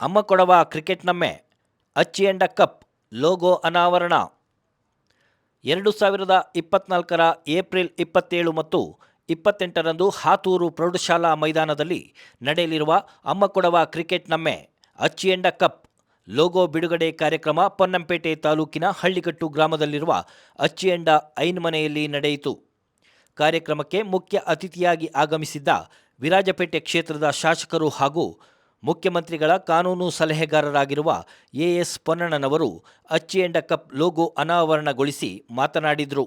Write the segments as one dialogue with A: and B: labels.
A: ಅಮ್ಮ Kodava cricket ನಮ್ಮೆ ಅಚ್ಚಿಯಂಡ cup logo ಅನಾವರಣ 2024 April 27 ಮತ್ತು 28ರಂದು ಹಾತೂರು ಪ್ರೌಢಶಾಲಾ ಮೈದಾನದಲ್ಲಿ ನಡೆಯಲಿರುವ ಅಮ್ಮ ಕೊಡವ ಕ್ರಿಕೆಟ್ ನಮ್ಮೆ ಅಚ್ಚಿಯಂಡ ಕಪ್ ಲೋಗೋ ಬಿಡುಗಡೆ ಕಾರ್ಯಕ್ರಮ ಪೊನ್ನಂಪೇಟೆ ತಾಲೂಕಿನ ಹಳ್ಳಿಕಟ್ಟು ಗ್ರಾಮದಲ್ಲಿರುವ ಅಚ್ಚಿಯಂಡ ಐನ್ಮನೆಯಲ್ಲಿ ನಡೆಯಿತು. ಕಾರ್ಯಕ್ರಮಕ್ಕೆ ಮುಖ್ಯ ಅತಿಥಿಯಾಗಿ ಆಗಮಿಸಿದ್ದ ವಿರಾಜಪೇಟೆ ಕ್ಷೇತ್ರದ ಶಾಸಕರು ಹಾಗೂ ಮುಖ್ಯಮಂತ್ರಿಗಳ ಕಾನೂನು ಸಲಹೆಗಾರರಾಗಿರುವ ಎಎಸ್ ಪೊನ್ನಣ್ಣನವರು ಅಚ್ಚಿಯಂಡ ಕಪ್ ಲೋಗೋ ಅನಾವರಣಗೊಳಿಸಿ ಮಾತನಾಡಿದರು.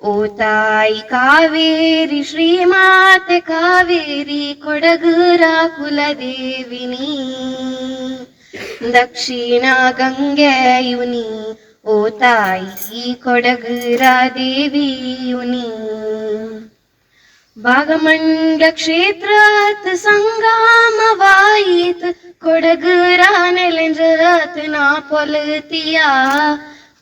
B: ಓ ತಾಯಿ ಕಾವೇರಿ ಶ್ರೀಮಾತೆ ಕಾವೇರಿ ಕೊಡಗರ ಕುಲದೇವಿನಿ ದಕ್ಷಿಣ ಗಂಗೆಯುನಿ ಓ ತಾಯಿ ಕೊಡಗರ ದೇವಿಯುನಿ ಭಾಗಮಂಡ ಕ್ಷೇತ್ರತ್ ಸಂಗಮವಾಯಿತ್ ಕೊಡಗರ ನೆಲೆಂಜತ್ ನಾ ಪೊಲತಿಯಾ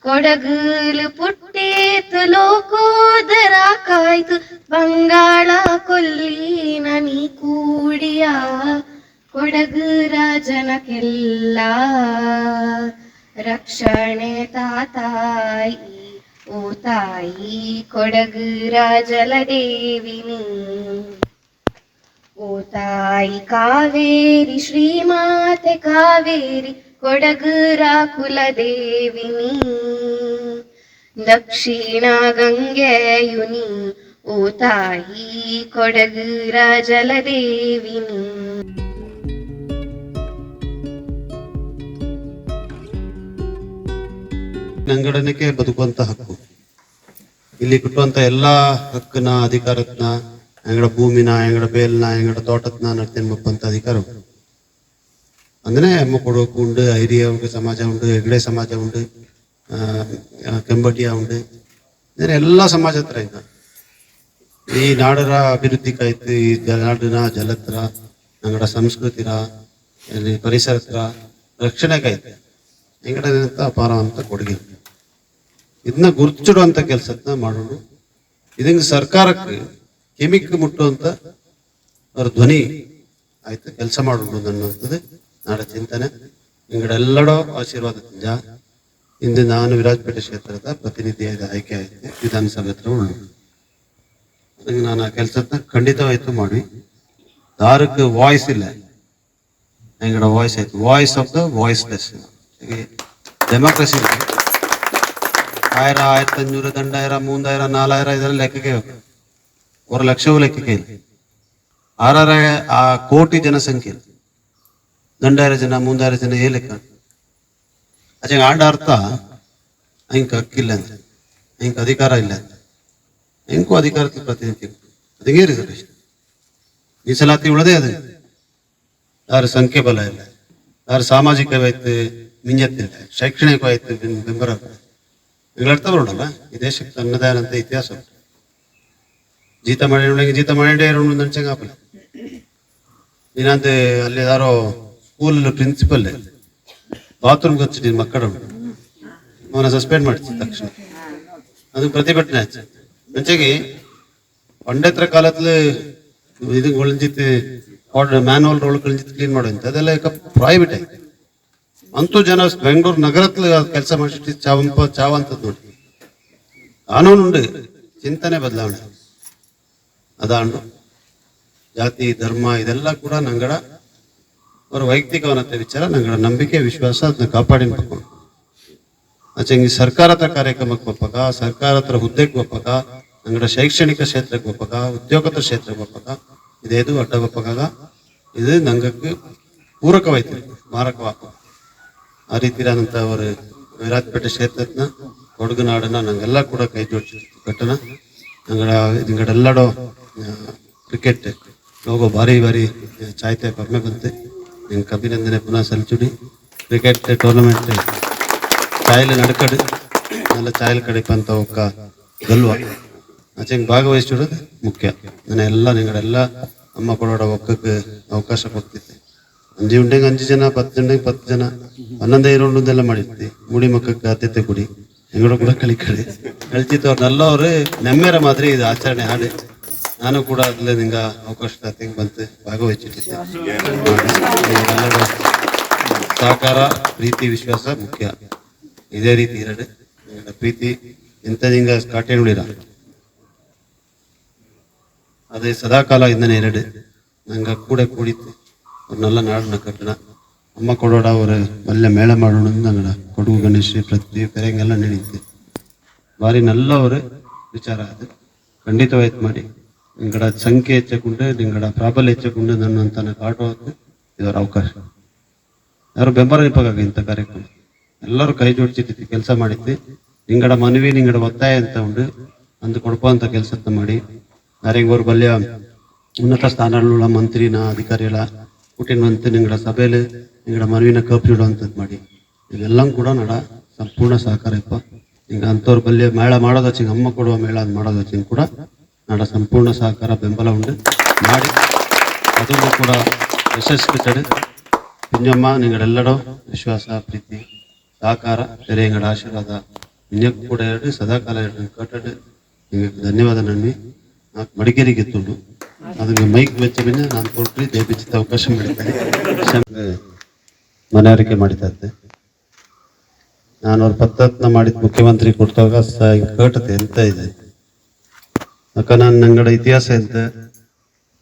B: ಕೊಡಗಲು ಪುಟ್ಟೇತು ಲೋಕೋದರ ಕಾಯ್ತು ಬಂಗಾಳ ಕೊಲ್ಲಿನ ನೀ ಕೂಡಿಯ ಕೊಡಗು ರಾಜನಕ್ಕೆಲ್ಲ ರಕ್ಷಣೆ ತಾತಾಯಿ ಓ ತಾಯಿ ಕೊಡಗು ರಾಜಲ ದೇವಿನಿ ಓ ತಾಯಿ ಕಾವೇರಿ ಶ್ರೀಮಾತೆ ಕಾವೇರಿ ಕೊಡಗರ ಕುಲದೇವಿನಿ ದಕ್ಷಿಣ ಗಂಗೆಯುನಿ ಓ ತಾಯಿ ಕೊಡಗರ ಜಲದೇವಿನಿ.
C: ನಂಗಡನಕ್ಕೆ ಬದುಕುವಂತ ಹಕ್ಕು, ಇಲ್ಲಿ ಕೊಟ್ಟುವಂತ ಎಲ್ಲಾ ಹಕ್ಕನ ಅಧಿಕಾರತ್ನ ಎಂಗಡ ಭೂಮಿನ ಎಂಗಡ ಬೇಲ್ನ ಎಂಗಡ ತೋಟತ್ನ ನಡ್ತೇನೆ ಅಧಿಕಾರ ಅಂದ್ರೆ ಅಮ್ಮ ಕೊಡೋಕು ಉಂಡು, ಹಿರಿಯ ಸಮಾಜ ಉಂಡು, ಹೆಗ್ಡೆ ಸಮಾಜ ಉಂಡು, ಕೆಂಬಟಿಯ ಉಂಡು, ಎಲ್ಲ ಸಮಾಜ ಹತ್ರ ಇದ್ದ ಈ ನಾಡರ ಅಭಿವೃದ್ಧಿ ಕಾಯ್ತು, ಈ ನಾಡಿನ ಜಲತ್ರ ನಂಗಡ ಸಂಸ್ಕೃತಿರ ಪರಿಸರತ್ರ ರಕ್ಷಣೆ ಕಾಯ್ತು ಹೆಂಗಡಂತ ಅಪಾರ ಅಂತ ಕೊಡುಗೆ. ಇದನ್ನ ಗುರುತಿಡುವಂತ ಕೆಲಸನ ಮಾಡೋಣ. ಇದಂಗ ಸರ್ಕಾರಕ್ಕೆ ಕೆಮಿಕ್ ಮುಟ್ಟುವಂತ ಅವ್ರ ಧ್ವನಿ ಆಯ್ತು ಕೆಲಸ ಮಾಡೋಣ ಅನ್ನುವಂಥದ್ದು ನಾಡ ಚಿಂತನೆ. ಇಂಗಡೆಲ್ಲಡೋ ಆಶೀರ್ವಾದದಿಂದ ಇಂದು ನಾನು ವಿರಾಜಪೇಟೆ ಕ್ಷೇತ್ರದ ಪ್ರತಿನಿಧಿಯಾದ ಆಯ್ಕೆ ಆಯ್ತು ವಿಧಾನಸಭೆ ಹತ್ರ ಉಳ್ಳು. ನಾನು ಆ ಕೆಲಸದ ಖಂಡಿತವಾಯ್ತು ಮಾಡಿ. ದಾರಕ್ಕೆ ವಾಯ್ಸ್ ಇಲ್ಲ, ಇಂಗಡ ವಾಯ್ಸ್ ಆಯ್ತು, voice of the voiceless. Democracy 1000, 1500, 2000, 3000, 4000 ಇದೆಲ್ಲ ಲೆಕ್ಕಕ್ಕೆ 1 ಲಕ್ಷವೂ ಲೆಕ್ಕಕ್ಕೆ ಇಲ್ಲ. 6 ಆ ಕೋಟಿ ಜನಸಂಖ್ಯೆ 2000 ಜನ 3000 ಜನ ಏ ಲೆಕ್ಕ ಅಜಂಗ ಆಡ ಅರ್ಥ ಹಿಂಗ ಹಕ್ಕಿಲ್ಲ ಅಂತ, ಹಿಂಗ ಅಧಿಕಾರ ಇಲ್ಲ ಅಂತ, ಹೆಂಗೂ ಅಧಿಕಾರಕ್ಕೆ ಪ್ರತಿನಿಧಿ ಅದೇ ರಿಸರ್ವೇಶನ್ ಮೀಸಲಾತಿ ಉಳದೇ ಅದ. ಯಾರು ಸಂಖ್ಯೆ ಬಲ ಇಲ್ಲ, ಯಾರು ಸಾಮಾಜಿಕವಾಯ್ತು ಮಿಂಜತ್ತಿಲ್ಲ, ಶೈಕ್ಷಣಿಕವಾಯ್ತು ಬೆಂಬಲ ಅರ್ಥ ಬರೋಣಲ್ಲ. ಈ ದೇಶಕ್ಕೆ ತನ್ನದೇ ಆದಂತ ಇತಿಹಾಸ ಉಂಟು. ಜೀತ ಮಾಡೇ ನಂಚಂಗ ಆಪಲ್ಲ. ನೀನಂತ ಅಲ್ಲಿ ಯಾರೋ ಸ್ಕೂಲ್ ಪ್ರಿನ್ಸಿಪಲ್ ಬಾತ್ರೂಮ್ ಹಚ್ಚಿ ನಿನ್ ಮಕ್ಕಳ ಅವನ ಸಸ್ಪೆಂಡ್ ಮಾಡ್ತೀನಿ ತಕ್ಷಣ. ಅದು ಪ್ರತಿಭಟನೆ ಆಯ್ತು. ಮಂಚಾಗಿ ಪಂಡತ್ರ ಕಾಲದಲ್ಲಿ ಇದು ಒಳಂಜಿತ್ತು ಮ್ಯಾನುವಲ್ ರೋಲ್ ಕ್ಲೀನ್ ಮಾಡೋಂಥ ಅದೆಲ್ಲ ಈಗ ಪ್ರೈವೇಟ್ ಆಯ್ತು. ಅಂತೂ ಜನ ಬೆಂಗಳೂರು ನಗರത്തിൽ ಕೆಲಸ ಮಾಡಿಟ್ಟು ಚಾವಂತದ್ದು ನೋಡಿ ಕಾನೂನುಂಡು ಚಿಂತನೆ ಬದಲಾವಣೆ ಅದಾಂಡು ಜಾತಿ ಧರ್ಮ ಇದೆಲ್ಲ ಕೂಡ ನಂಗಡ ಅವರ ವೈಯಕ್ತಿಕವನತೆ ವಿಚಾರ ನಂಗಡ ನಂಬಿಕೆ ವಿಶ್ವಾಸ ಅದನ್ನ ಕಾಪಾಡಿನ್ಬೇಕು. ಆಚೆ ಸರ್ಕಾರತ್ರ ಕಾರ್ಯಕ್ರಮಕ್ಕೆ ಒಪ್ಪಕ, ಸರ್ಕಾರತ್ರ ಹುದ್ದೆಗೆ ಒಪ್ಪಕ, ನಂಗಡ ಶೈಕ್ಷಣಿಕ ಕ್ಷೇತ್ರಕ್ಕೆ ಒಪ್ಪಕ, ಉದ್ಯೋಗದ ಕ್ಷೇತ್ರಕ್ಕೆ ಒಪ್ಪಕ, ಇದೇದು ಅಡ್ಡ ಒಪ್ಪಕಾಗ ಇದು ನಂಗಕ್ಕೆ ಪೂರಕವಾಯ್ತು, ಮಾರಕವಾಕ ಆ ರೀತಿಯಾದಂಥ ಅವರು ವಿರಾಜಪೇಟೆ ಕ್ಷೇತ್ರನ ಕೊಡಗು ನಾಡನ್ನ ನಂಗೆಲ್ಲ ಕೂಡ ಕೈ ಜೋಡಿಸಿ ಕಟ್ಟಣ ನಿಂಗಡೆಲ್ಲಡೋ ಕ್ರಿಕೆಟ್ ಲೋಗೋ ಭಾರಿ ಭಾರಿ ಚಾಯ್ತೆ ಕಡಿಮೆ ಬಂತೆ ನಿಂಗೆ ಅಭಿನಂದನೆ ಪುನಃ ಸಲ್ಲಿಸುಡಿ. ಕ್ರಿಕೆಟ್ ಟೂರ್ನಮೆಂಟ್ ಚಾಯಲು ನಡ್ಕಡು നല്ല ಚಾಯಲ್ ಕಡಿಪಂತ ಒಕ್ಕ ಗಲ್ವ ಆಚೆ ಭಾಗವಹಿಸಿಡೋದು ಮುಖ್ಯ. ನಾನು ಎಲ್ಲ ನಿಂಗಡೆಲ್ಲ ಅಮ್ಮ ಕೊಡೋಡ ಒಕ್ಕಕ್ಕೆ ಅವಕಾಶ ಕೊಡ್ತಿದ್ದೆ. 5 ಉಂಡೆಗೆ 5 ಜನ, 10 ಉಂಡೆಗೆ 10 ಜನ, 11 ಇರೋದೆಲ್ಲ ಮಾಡಿರ್ತಿ. ಮೂಡಿ ಮಕ್ಕಕ್ಕೆ ಆದ್ಯತೆ ಕೊಡಿ, ಹೆಂಗಡ ಕೂಡ ಕಳಿಕಳಿ ಕಳಿತಿತ್ತು. ಅವ್ರು ನಲ್ಲವ್ರು ನೆಮ್ಮೆರ ಮಾದರಿ ಇದು ಆಚರಣೆ ಹಾಡು. ನಾನು ಕೂಡ ಅದ್ರಲ್ಲಿ ನಿಂಗೆ ಅವಕಾಶ ತೆಗೆ ಬಂತು ಭಾಗವಹಿಸಿಟ್ಟಿದ್ದೆ. ಸಹಕಾರ, ಪ್ರೀತಿ, ವಿಶ್ವಾಸ ಮುಖ್ಯ. ಇದೇ ರೀತಿ ಎರಡು ಪ್ರೀತಿ ಎಂತ ನಿಂಗೆ ಕಾಟೆ ನುಡಿರ ಅದೇ ಸದಾಕಾಲ ಇಂದನೇ ಎರಡು ನಂಗೆ ಕೂಡ ಕೂಡಿತ್ತು. ಅವ್ರನ್ನೆಲ್ಲ ನಾಡನ್ನ ಕಟ್ಟಣ ಅಮ್ಮ ಕೊಡೋಡ ಅವರು ಮಲ್ಲೆ ಮೇಳ ಮಾಡೋಣ ನಂಗಡ ಕೊಡಗು ಗಣೇಶ ಪ್ರತಿ ಪೆರೆಂಗೆಲ್ಲ ನಡೀತಿ ಭಾರಿ ನಲ್ಲ ಅವರು ವಿಚಾರ ಅದು ಖಂಡಿತವಾಯ್ತು ಮಾಡಿ. ನಿಂಗಡ ಸಂಖ್ಯೆ ಹೆಚ್ಚಕೊಂಡು ನಿಂಗಡ ಪ್ರಾಬಲ್ಯ ಹೆಚ್ಚಕೊಂಡು ನನ್ನಂತನ ಕಾಟೋದು ಇದರ ಅವಕಾಶ. ಯಾರು ಬೆಂಬಲ ನಿಂಪಾಗ ಇಂಥ ಕಾರ್ಯಕ್ರಮ ಎಲ್ಲರೂ ಕೈ ಜೋಡಿಸಿತ್ತು ಕೆಲಸ ಮಾಡಿದ್ವಿ. ನಿಂಗಡ ಮನವಿ ನಿಂಗಡ ಒತ್ತಾಯ ಅಂತ ಉಂಡು ಅಂದು ಕೊಡ್ಪೋಂಥ ಕೆಲಸದ ಮಾಡಿ ಯಾರಿಗೋರು ಬಲ್ಯ ಉನ್ನತ ಸ್ಥಾನಗಳ ಮಂತ್ರಿನ ಅಧಿಕಾರಿಗಳ ಹುಟ್ಟಿನಂತೆ ನಿಂಗಡ ಸಭೆಯಲ್ಲಿ ನಿಂಗಡ ಮನವಿನ ಕಪ್ಪಿಡುವಂಥದ್ದು ಮಾಡಿ ಇವೆಲ್ಲ ಕೂಡ ನಡ ಸಂಪೂರ್ಣ ಸಹಕಾರ ಇಪ್ಪ. ಹಿಂಗೆ ಅಂಥವ್ರ ಬಲ್ಯ ಮೇಳ ಮಾಡೋದಚ್ಚಿಂಗೆ ಅಮ್ಮ ಕೊಡುವ ಮೇಳ ಅದು ಮಾಡೋದಚ್ಚಿಂಗೆ ಕೂಡ ನಡ ಸಂಪೂರ್ಣ ಸಹಕಾರ ಬೆಂಬಲ ಉಂಡು ಮಾಡಿ ಅದನ್ನು ಕೂಡ ಯಶಸ್ವಿ ತಡೆ ಕುಂಜಮ್ಮ ನಿಂಗಡೆಲ್ಲಡೋ ವಿಶ್ವಾಸ ಪ್ರೀತಿ ಸಹಕಾರ ತೆರೆ ಎಂಗಡ ಆಶೀರ್ವಾದ ನಿನ್ನಕ್ಕೂ ಕೂಡ ಎರಡು ಸದಾಕಾಲ ಎರಡು ಕಟ್ಟಡು ನಿಮಗೆ ಧನ್ಯವಾದ ನನ್ವಿ. ನಾಲ್ಕು ಮಡಿಕೇರಿಗೆ ಎತ್ತುಂಡು ಅದಕ್ಕೆ ಮೈಕ್ ವೆಚ್ಚ ಬಿನ್ನ ನಾನು ಕೊಟ್ಟರೆ ದಯವಿಚ್ಚಿತ ಅವಕಾಶ ಮಾಡಿದ್ದೇನೆ. ಮನವರಿಕೆ ಮಾಡಿತಾ ಇದ್ದೆ ನಾನು ಅವ್ರ ಪತ್ತತ್ನ ಮಾಡಿದ ಮುಖ್ಯಮಂತ್ರಿ ಕೊಡ್ತಾಗ ಕೇಟತೆ ಎಂತ ಇದೆ ಅಕ್ಕ ನಾನು ನಂಗಡ ಇತಿಹಾಸ ಎಂತ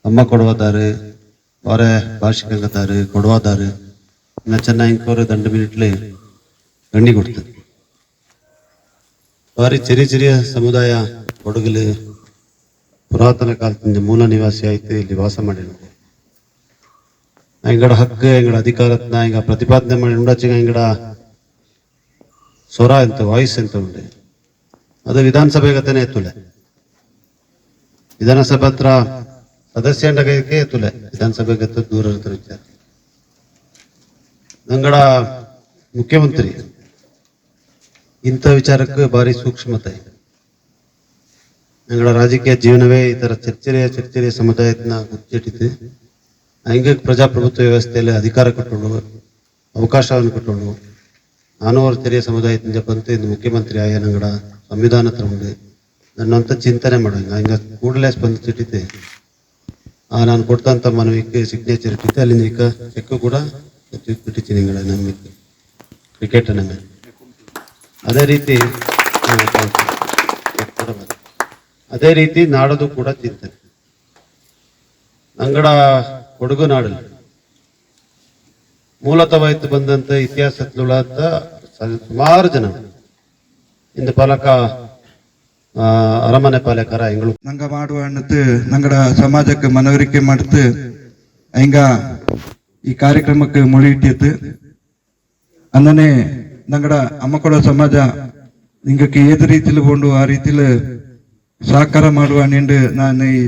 C: ಅಮ್ಮ ಕೊಡುವದಾರು ಅವರೇ ಭಾಷಿಕಂಗದಾರು ಕೊಡುವದಾರು ಇನ್ನು ಚೆನ್ನಾಗಿ ದಂಡ ಮಿನಿಟ್ಲೆ ಗಂಡಿ ಕೊಡ್ತದೆ. ಭಾರಿ ಚಿರಿಯ ಸಮುದಾಯ ಕೊಡಗಲಿ ಪುರಾತನ ಕಾಲದಿಂದ ಮೂಲ ನಿವಾಸಿ ಆಯ್ತು ಇಲ್ಲಿ ವಾಸ ಮಾಡಿ ಎಂಗಡ ಹಕ್ಕು ಎಂಗಡ ಅಧಿಕಾರತ್ನ ಹಿಂಗ ಪ್ರತಿಪಾದನೆ ಮಾಡಿ ಉಂಡಾಚಿಂಗ ಎಂಗಡ ಸ್ವರ ಎಂತ ವಾಯ್ಸ್ ಎಂತ ಉಂಡೆ ಅದು ವಿಧಾನಸಭೆ ಗತನೇ ಎತ್ತುಲೆ ವಿಧಾನಸಭೆ ಹತ್ರ ಸದಸ್ಯಂಡಗಕ್ಕೆ ಎತ್ತುಲೆ ವಿಧಾನಸಭೆ ಗತ ದೂರ ಇರ್ತಾರೆ ವಿಚಾರ. ನಂಗಡ ಮುಖ್ಯಮಂತ್ರಿ ಇಂಥ ವಿಚಾರಕ್ಕೆ ಭಾರಿ ಸೂಕ್ಷ್ಮತೆ. ഞങ്ങളുടെ ರಾಜಕೀಯ ಜೀವನವೇ ಈ ಥರ ಚರ್ಚೆಯ ಸಮುದಾಯದನ್ನ ಮುಚ್ಚಿಟ್ಟಿದ್ದು ಹಂಗೆ ಪ್ರಜಾಪ್ರಭುತ್ವ ವ್ಯವಸ್ಥೆಯಲ್ಲಿ ಅಧಿಕಾರ ಕೊಟ್ಟೋಳು ಅವಕಾಶವನ್ನು ಕೊಟ್ಟೋಳು ನಾನು ಅವ್ರ ತೆರೆಯ ಸಮುದಾಯದಿಂದ ಬಂತು ಇಂದು ಮುಖ್ಯಮಂತ್ರಿ ಆಯ ನಂಗಡ ಸಂವಿಧಾನ ತಗೊಂಡು ನನ್ನಂತ ಚಿಂತನೆ ಮಾಡೋಂಗ ಹಂಗ ಕೂಡಲೇ ಸ್ಪಂದಿಸಿಟ್ಟಿದ್ದೆ. ನಾನು ಕೊಟ್ಟಂತ ಮನವಿಗೆ ಸಿಗ್ನೇಚರ್ ಇಟ್ಟಿದ್ದೆ ಅಲ್ಲಿಂದ ಈಗ ಚೆಕ್ ಕೂಡ ಬಿಟ್ಟಿದ್ದೀನಿ ನಿಂಗಡ ನಂಬಿಕೆ ಕ್ರಿಕೆಟ್ ನಂಗೆ ಅದೇ ರೀತಿ ಅದೇ ರೀತಿ ನಾಡದು ಕೂಡ ಚಿಂತನೆ ನಂಗಡ ಕೊಡಗು ನಾಡಲ್ಲಿ ಮೂಲತವಾಯ್ತು ಬಂದಂತ ಇತಿಹಾಸದ ಸುಮಾರು ಜನ ಇಂದ ಪಾಲಕ ಅರಮನೆ ಪಾಲಕರ ಹೆಂಗಳು
D: ನಂಗ ಮಾಡುವ ಅನ್ನತ್ತು ನಂಗಡ ಸಮಾಜಕ್ಕೆ ಮನವರಿಕೆ ಮಾಡ್ತು ಹಿಂಗ ಈ ಕಾರ್ಯಕ್ರಮಕ್ಕೆ ಮೊಳಿ ಇಟ್ಟಿತ್ತು ಅಂದನೆ ನಂಗಡ ಅಮ್ಮಕೊಡ ಸಮಾಜ ನಿಂಗಕ್ಕೆ ಏದು ರೀತಿಲಿ ಕೊಂಡು ಆ ರೀತಿಲಿ ಸಹಕಾರ ಮಾಡುವ ನಿಂಡು ನಾನು ಈ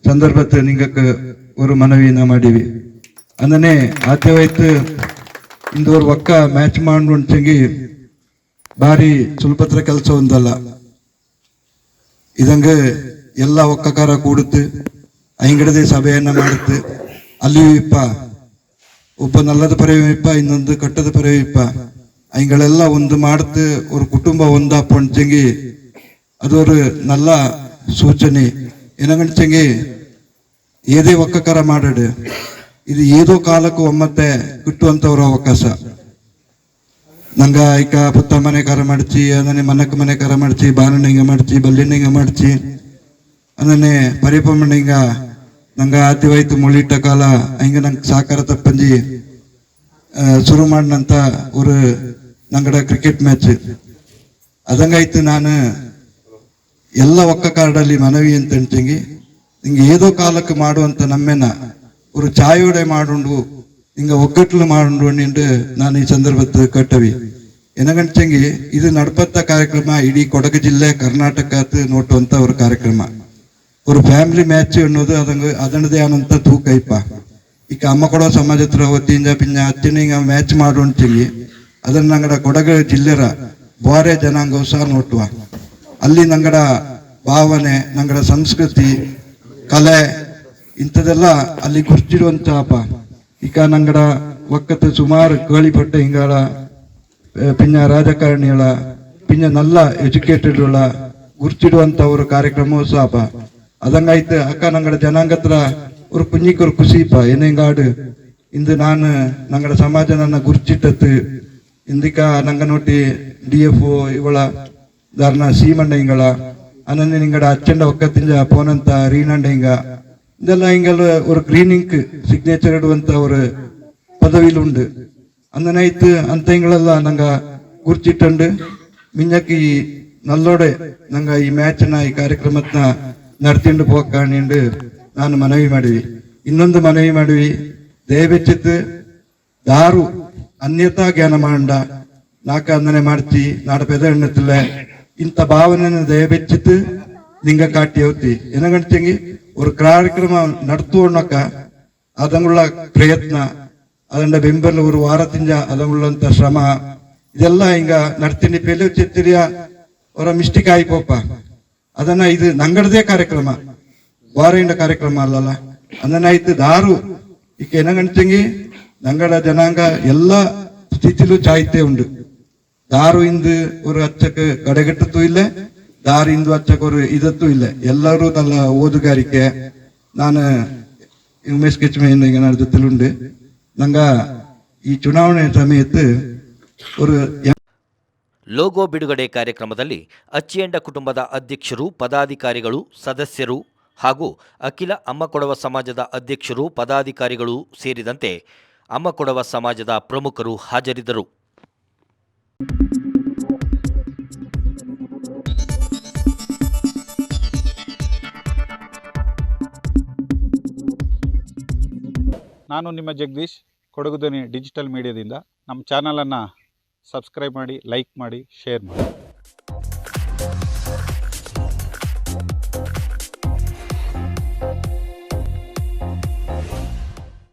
D: ಸಂದರ್ಭத்தை ನಿಂಗಕ್ಕೆ ஒரு ಮನವಿನ ಮಾಡಿವಿ ಅಂದನೆ ಆದ್ಯವಾಯ್ತು ಇಂದು ஒரு ಒಕ್ಕ ಮ್ಯಾಚ್ ಮಾಡುವಂಚಂಗಿ ಭಾರಿ ಸುಲಭತ್ರ ಕೆಲಸ ಒಂದಲ್ಲ ಇದಂಗೆ ಎಲ್ಲ ಒಕ್ಕಕಾರ ಕೂಡುತ್ತೆ ಐಂಗಡದೆ ಸಭೆಯನ್ನ ಮಾಡುತ್ತೆ ಅಲ್ಲಿ ಇಪ್ಪ ಒಬ್ಬ ನಲ್ಲದ ಪರವಿಪ್ಪ ಇನ್ನೊಂದು ಕಟ್ಟದ ಪರವಿಪ್ಪ ಐಂಗಳೆಲ್ಲ ಒಂದು ಮಾಡುತ್ತೆ ஒரு ಕುಟುಂಬ ಒಂದಾ ಪೊಂಚಂಗಿ ಅದು ஒரு நல்ல ಸೂಚನೆ ಏನಗಂಚಂಗಿ ಏದೇ ಒಕ್ಕಕಾರ ಮಾಡಡು ಇದು ಏದೋ ಕಾಲಕ್ಕೂ ಒಮ್ಮತ್ತೆ ಕಿಟ್ಟುವಂಥವ್ರ ಅವಕಾಶ. ನಂಗೆ ಈಗ ಪುತ್ತ ಮನೆ ಕಾರ ಮಾಡ್ಚಿ, ಅದನ್ನೇ ಮನಕ್ಕೆ ಮನೆ ಕಾರ ಮಾಡ್ಚಿ, ಬಾನಣ್ಣಿಂಗ ಮಾಡ್ಚಿ, ಬಲ್ಲಿಣ್ಣಿಂಗ ಮಾಡ್ಚಿ, ಅದನ್ನೇ ಪರಿಪಮ್ಮಣ್ಣಿಂಗ ನಂಗೆ ಆತಿವಾಯ್ತು ಮುಳಿಟ್ಟ ಕಾಲ ಹಿಂಗೆ ನಂಗೆ ಸಾಕಾರ ತಪ್ಪಂಜಿ ಶುರು ಮಾಡಿನಂತ ஒரு ನಂಗಡ ಕ್ರಿಕೆಟ್ ಮ್ಯಾಚ್ ಅದಂಗಾಯ್ತು. ನಾನು ಎಲ್ಲ ಒಕ್ಕ ಕಾರ್ಡಲ್ಲಿ ಮನವಿ ಅಂತ ಹೇಳ್ತಂಗಿ, ನಿಂಗೆ ಏದೋ ಕಾಲಕ್ಕೆ ಮಾಡುವಂತ ನಮ್ಮೆನ ஒரு ಚಾಯೋಡೆ ಮಾಡುಂಡು ಹಿಂಗ ಒಗ್ಗಟ್ಲು ಮಾಡುಂಡು ನಿಂಡು ನಾನು ಈ ಸಂದರ್ಭದ ಕಟ್ಟವಿ ಏನಗಂಚಂಗಿ. ಇದು ನಡ್ಪತ್ತ ಕಾರ್ಯಕ್ರಮ ಇಡೀ ಕೊಡಗು ಜಿಲ್ಲೆ ಕರ್ನಾಟಕ ನೋಟುವಂತ ಒಂದು ಕಾರ್ಯಕ್ರಮ. ஒரு ಫ್ಯಾಮಿಲಿ ಮ್ಯಾಚ್ ಅನ್ನೋದು ಅದನ್ನದೇ ಆನಂತ ತೂಕ ಇಪ್ಪ. ಈಗ ಅಮ್ಮ ಕೊಡೋ ಸಮಾಜತ್ರ ಹೊತ್ತಿಂದ ಪಿಂಜ ಹತ್ತಿನ ಮ್ಯಾಚ್ ಮಾಡುವಂಚಂಗಿ ಅದನ್ನ ನಂಗಡ ಕೊಡಗು ಜಿಲ್ಲೆರ ಬಾರೆ ಜನಾಂಗೋತ್ಸವ ನೋಟುವ. ಅಲ್ಲಿ ನಂಗಡ ಭಾವನೆ, ನಂಗಡ ಸಂಸ್ಕೃತಿ, ಕಲೆ ಇಂಥದೆಲ್ಲ ಅಲ್ಲಿ ಗುರ್ತಿಡುವಂತಪ್ಪ. ಈಗ ನಂಗಡ ಒಕ್ಕತ್ತು ಸುಮಾರು ಕೇಳಿಪಟ್ಟ ಹಿಂಗಾಳ ಪಿಂಜ ರಾಜಕಾರಣಿಗಳ ಪಿಂಜ ನಲ್ಲ ಎಜುಕೇಟೆಡ್ ಗುರ್ತಿಡುವಂತ ಕಾರ್ಯಕ್ರಮೋತ್ಸವಪ್ಪ. ಅದಂಗಾಯ್ತು ಅಕ್ಕ ನಂಗಡ ಜನಾಂಗತ್ರ ஒரு குஞ்சிக்கு ஒரு குசிப்பா என்னங்காடு இந்த நான் நங்கட சமாஜ ನನ್ನ ಗುರ್ಚಿಟ್ಟತ್ತು ಇಂದಿಕ ನಂಗ ನೋಟಿ DFO ಇವಳ ಧಾರಣ ಸೀಮಣ್ಣ ಹಿಂಗಳ ಅನನ್ಯ ನಿಂಗಡ ಅಚ್ಚಂಡ ಒಕ್ಕತ್ತಿಂಜ ಪೋನಂತ ರೀನಂಡ ಹಿಂಗ ಇದೆಲ್ಲ ಹಿಂಗೆಲ್ಲ ஒரு ಗ್ರೀನಿಂಗ್ ಸಿಗ್ನೇಚರ್ ಇಡುವಂತ ஒரு ಪದವಿಲು ಉಂಡು. ಅಂದನಾಯ್ತು ಅಂತ ಹಿಂಗಳೆಲ್ಲ ನಂಗ ಗುರ್ಚಿಟ್ಟಂಡು ಮಿಂಜಕ್ಕಿ ನಲ್ಲೋಡೆ ನಂಗ ಈ ಮ್ಯಾಚ್ನ ಈ ಕಾರ್ಯಕ್ರಮತ್ನ ನಡ್ತಿಂಡು ಹೋಗ್ಕಾಣಿಂಡು ನಾನು ಮನವಿ ಮಾಡಿವಿ. ಇನ್ನೊಂದು ಮನವಿ ಮಾಡಿವಿ, ದಯವೆಚ್ಚಿತ್ತು ದಾರು ಅನ್ಯತಾ ಜ್ಞಾನ ಮಾಡ ನಾಕ ಅಂದನೆ ಮಾಡ್ತಿ ನಾಡ ಪೆದ ಎಣ್ಣತ್ತಿಲ್ಲ ಇಂಥ ಭಾವನೆಯನ್ನು ದಯವೆಚ್ಚಿತ್ತು ನಿಂಗ ಕಾಟಿ ಹೋಗ್ತಿ ಏನಗಂಟಂಗಿ. ஒரு ಕಾರ್ಯಕ್ರಮ ನಡ್ತೋಣಕ ಅದಂಗುಳ್ಳ ಪ್ರಯತ್ನ ಅದಂಡ ಬೆಂಬಲ ஒரு ವಾರತಿಂಜ ಅದಂಗುಳ್ಳಂತ ಶ್ರಮ ಇದೆಲ್ಲ ಹಿಂಗ ನಡ್ತೀನಿ ಪೆಲೆ ಚಿತ್ತಿರಿಯ ಅವರ ಮಿಸ್ಟೇಕ್ ಆಯ್ಪೋಪ. ಅದನ್ನ ಇದು ನಂಗಡದೇ ಕಾರ್ಯಕ್ರಮ, ವಾರೆಂಡ ಕಾರ್ಯಕ್ರಮ ಅಲ್ಲಲ್ಲ. ಅಂದನಾಯ್ತು ದಾರು ಈಗ ಏನಗಂಟಂಗಿ ನಂಗಡ ಜನಾಂಗ ಎಲ್ಲ ಸ್ಥಿತಿಲೂ ಚಾಯ್ತೆ ಉಂಡು. ದಾರು ಇಂದು ஒரு ಅಚ್ಚಕ್ಕೆ ಕಡೆಗಟ್ಟತ್ತೂ ಇಲ್ಲ, ದಾರು ಇಂದು ಅಚ್ಚಕ್ಕೆ ஒரு ಇದತ್ತೂ ಇಲ್ಲ. ಎಲ್ಲರೂ ತನ್ನ ಓದುಗಾರಿಕೆ ನಾನು ಉಮೇಶ್ ಕೆಚ್ಮೆಯಿಂದ ಈಗ ನನ್ನ ಜೊತೆಲುಂಡು. ನಂಗ ಈ ಚುನಾವಣೆ ಸಮಯತ್ತು ஒரு
A: ಲೋಗೋ ಬಿಡುಗಡೆ ಕಾರ್ಯಕ್ರಮದಲ್ಲಿ ಅಚ್ಚಿಯಂಡ ಕುಟುಂಬದ ಅಧ್ಯಕ್ಷರು, ಪದಾಧಿಕಾರಿಗಳು, ಸದಸ್ಯರು ಹಾಗೂ ಅಖಿಲ ಅಮ್ಮ ಕೊಡವ ಸಮಾಜದ ಅಧ್ಯಕ್ಷರು, ಪದಾಧಿಕಾರಿಗಳು ಸೇರಿದಂತೆ ಅಮ್ಮ ಕೊಡವ ಸಮಾಜದ ಪ್ರಮುಖರು ಹಾಜರಿದ್ದರು.
E: ನಾನು ನಿಮ್ಮ ಜಗದೀಶ್, ಕೊಡಗು ಧ್ವನಿ ಡಿಜಿಟಲ್ ಮೀಡಿಯಾದಿಂದ. ನಮ್ಮ ಚಾನಲನ್ನು ಸಬ್ಸ್ಕ್ರೈಬ್ ಮಾಡಿ, ಲೈಕ್ ಮಾಡಿ, ಶೇರ್ ಮಾಡಿ.